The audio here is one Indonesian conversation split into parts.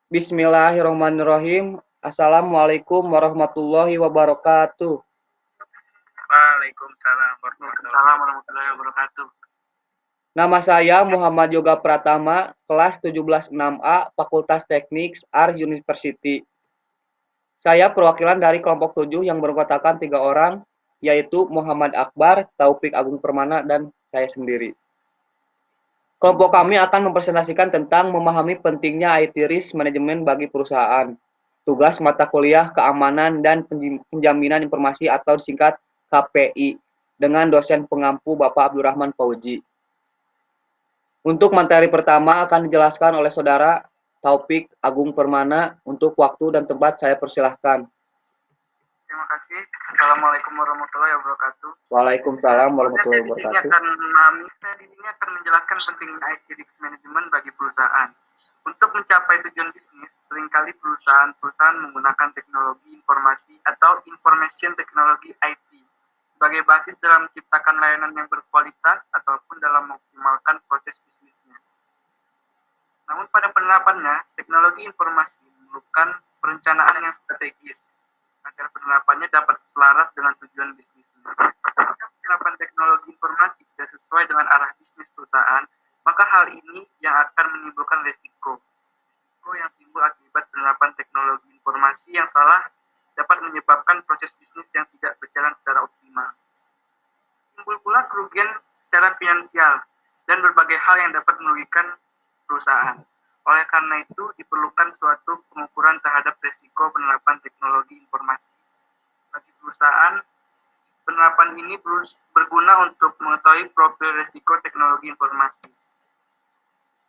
Bismillahirrahmanirrahim. Assalamualaikum warahmatullahi wabarakatuh. Waalaikumsalam warahmatullahi wabarakatuh. Nama saya Muhammad Yoga Pratama, kelas 17-6A, Fakultas Teknik Ars University. Saya perwakilan dari kelompok 7 yang beranggotakan 3 orang, yaitu Muhammad Akbar, Taufik Agung Permana, dan saya sendiri. Kelompok kami akan mempresentasikan tentang memahami pentingnya IT Risk Management bagi perusahaan. Tugas mata kuliah keamanan dan penjaminan informasi atau disingkat KPI dengan dosen pengampu Bapak Abdurrahman Fauji. Untuk materi pertama akan dijelaskan oleh Saudara Taufik Agung Permana. Untuk waktu dan tempat saya persilahkan. Terima kasih. Assalamualaikum warahmatullahi wabarakatuh. Waalaikumsalam warahmatullahi wabarakatuh. Saya di sini akan menjelaskan pentingnya IT Risk Management bagi perusahaan. Untuk mencapai tujuan bisnis, seringkali perusahaan menggunakan teknologi informasi atau information technology IT sebagai basis dalam menciptakan layanan yang berkualitas ataupun dalam mengoptimalkan proses bisnisnya. Namun pada penerapannya, teknologi informasi memerlukan perencanaan yang strategis agar penerapannya dapat selaras dengan tujuan bisnisnya. Jika penerapan teknologi informasi tidak sesuai dengan arah bisnis perusahaan, maka hal ini yang akan menimbulkan resiko. Risiko yang timbul akibat penerapan teknologi informasi yang salah dapat menyebabkan proses bisnis yang tidak berjalan secara optimal. Timbul pula kerugian secara finansial dan berbagai hal yang dapat merugikan perusahaan. Oleh karena itu, diperlukan suatu pengukuran terhadap risiko penerapan teknologi informasi. Bagi perusahaan, penerapan ini berguna untuk mengetahui profil risiko teknologi informasi.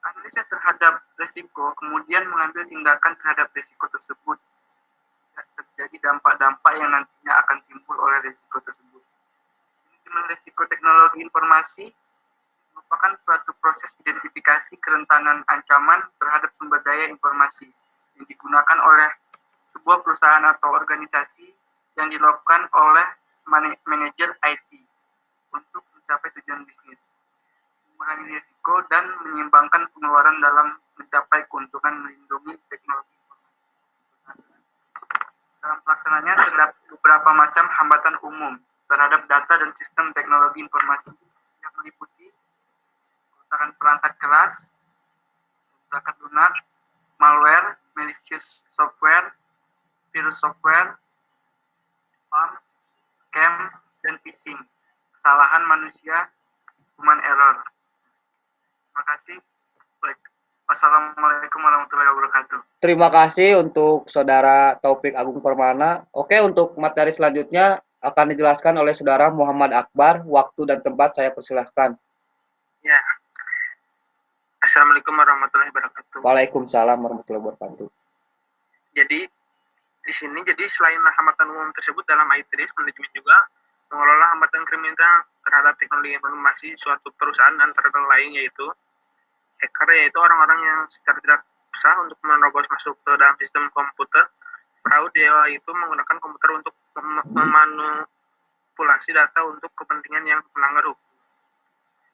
Analisa terhadap risiko, kemudian mengambil tindakan terhadap risiko tersebut. Tidak terjadi dampak-dampak yang nantinya akan timbul oleh risiko tersebut. Manajemen risiko teknologi informasi merupakan suatu proses identifikasi kerentanan ancaman terhadap sumber daya informasi yang digunakan oleh sebuah perusahaan atau organisasi yang dilakukan oleh manajer IT untuk mencapai tujuan bisnis, mengurangi risiko dan menyeimbangkan pengeluaran dalam mencapai keuntungan melindungi teknologi informasi. Dalam pelaksanaannya terdapat beberapa macam hambatan umum terhadap data dan sistem teknologi informasi yang meliputi kerusakan perangkat keras, perangkat lunak, malware, malicious software, virus software, spam, scam, dan phishing, kesalahan manusia, human error. Terima kasih. Wassalamualaikum warahmatullahi wabarakatuh. Terima kasih untuk Saudara Taufik Agung Permana. Oke, untuk materi selanjutnya akan dijelaskan oleh Saudara Muhammad Akbar. Waktu dan tempat saya persilahkan. Ya. Assalamualaikum warahmatullahi wabarakatuh. Waalaikumsalam warahmatullahi wabarakatuh. Jadi di sini selain hambatan umum tersebut dalam IT Risk Management juga mengelola hambatan kriminal terhadap teknologi informasi suatu perusahaan antara lain yaitu hacker, yaitu orang-orang yang secara tidak berusaha untuk menerobos masuk ke dalam sistem komputer. Fraud yaitu menggunakan komputer untuk memanipulasi data untuk kepentingan yang melanggar hukum.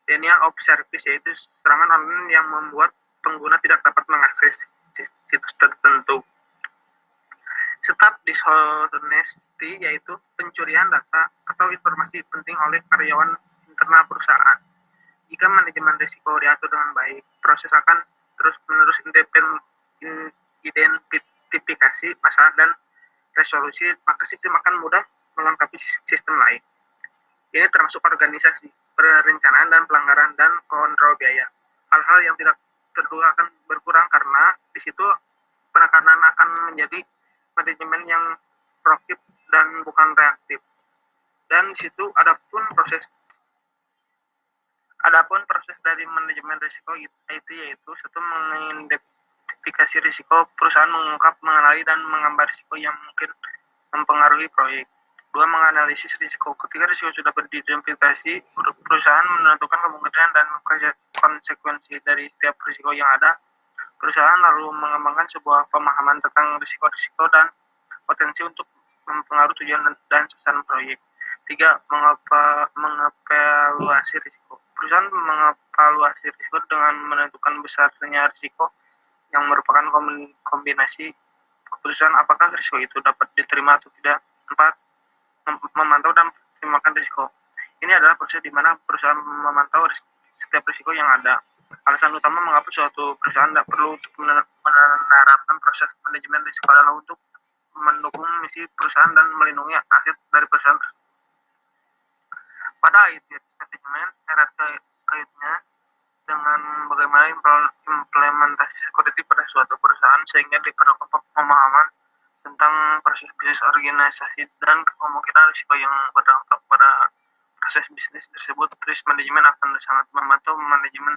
Denial of service yaitu serangan online yang membuat pengguna tidak dapat mengakses situs tertentu. Staf dishonesty yaitu pencurian data atau informasi penting oleh karyawan internal perusahaan. Jika manajemen risiko diatur dengan baik, proses akan terus-menerus identifikasi masalah dan resolusi, maka sistem akan mudah melengkapi sistem lain. Ini termasuk organisasi, perencanaan dan pelanggaran dan kontrol biaya. Hal-hal yang tidak terduga akan berkurang karena di situ penekanan akan menjadi manajemen yang proaktif dan bukan reaktif. Dan di situ adapun proses dari manajemen risiko IT yaitu satu, mengidentifikasi risiko perusahaan, mengungkap, mengenali dan menggambar risiko yang mungkin mempengaruhi proyek. Dua, menganalisis risiko. Ketika risiko sudah diidentifikasi, perusahaan menentukan kemungkinan dan konsekuensi dari setiap risiko yang ada. Perusahaan lalu mengembangkan sebuah pemahaman tentang risiko-risiko dan potensi untuk mempengaruhi tujuan dan sasaran proyek. Tiga, mengevaluasi risiko. Perusahaan mengevaluasi risiko dengan menentukan besarnya risiko yang merupakan kombinasi keputusan apakah risiko itu dapat diterima atau tidak. 4. Memantau dan mempertimbangkan risiko. Ini adalah proses di mana perusahaan memantau setiap risiko yang ada. Alasan utama mengapa suatu perusahaan tidak perlu untuk menerapkan proses manajemen risiko adalah untuk mendukung misi perusahaan dan melindungi aset dari perusahaan. Pada ayat manajemen, erat kaitnya dengan bagaimana implementasi security pada suatu perusahaan sehingga diperlukan pemahaman tentang proses bisnis organisasi dan kemungkinan risiko yang berdampak pada proses bisnis tersebut. Risk management akan sangat membantu manajemen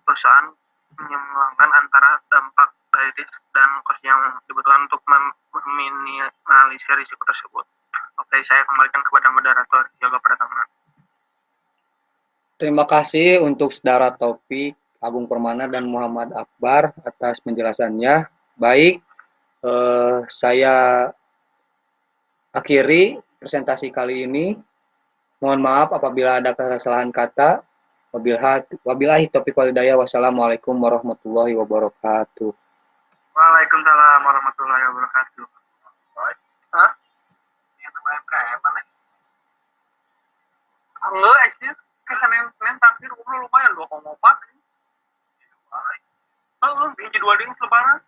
perusahaan menyeimbangkan antara dampak dari risk dan cost yang dibutuhkan untuk meminimalisir risiko tersebut. Oke, saya kembalikan kepada moderator Yoga Pratama. Terima kasih untuk saudara Taufik, Agung Permana, dan Muhammad Akbar atas penjelasannya. Baik, saya akhiri presentasi kali ini. Mohon maaf apabila ada kesalahan kata. Wabillahi taufiq wal hidayah. Wassalamualaikum warahmatullahi wabarakatuh. Waalaikumsalam warahmatullahi wabarakatuh. Hah? Itu UMKM mana? Enggak, sih. Ke Senin terakhir lumayan 2,4. Hiji 2 ding lebaran.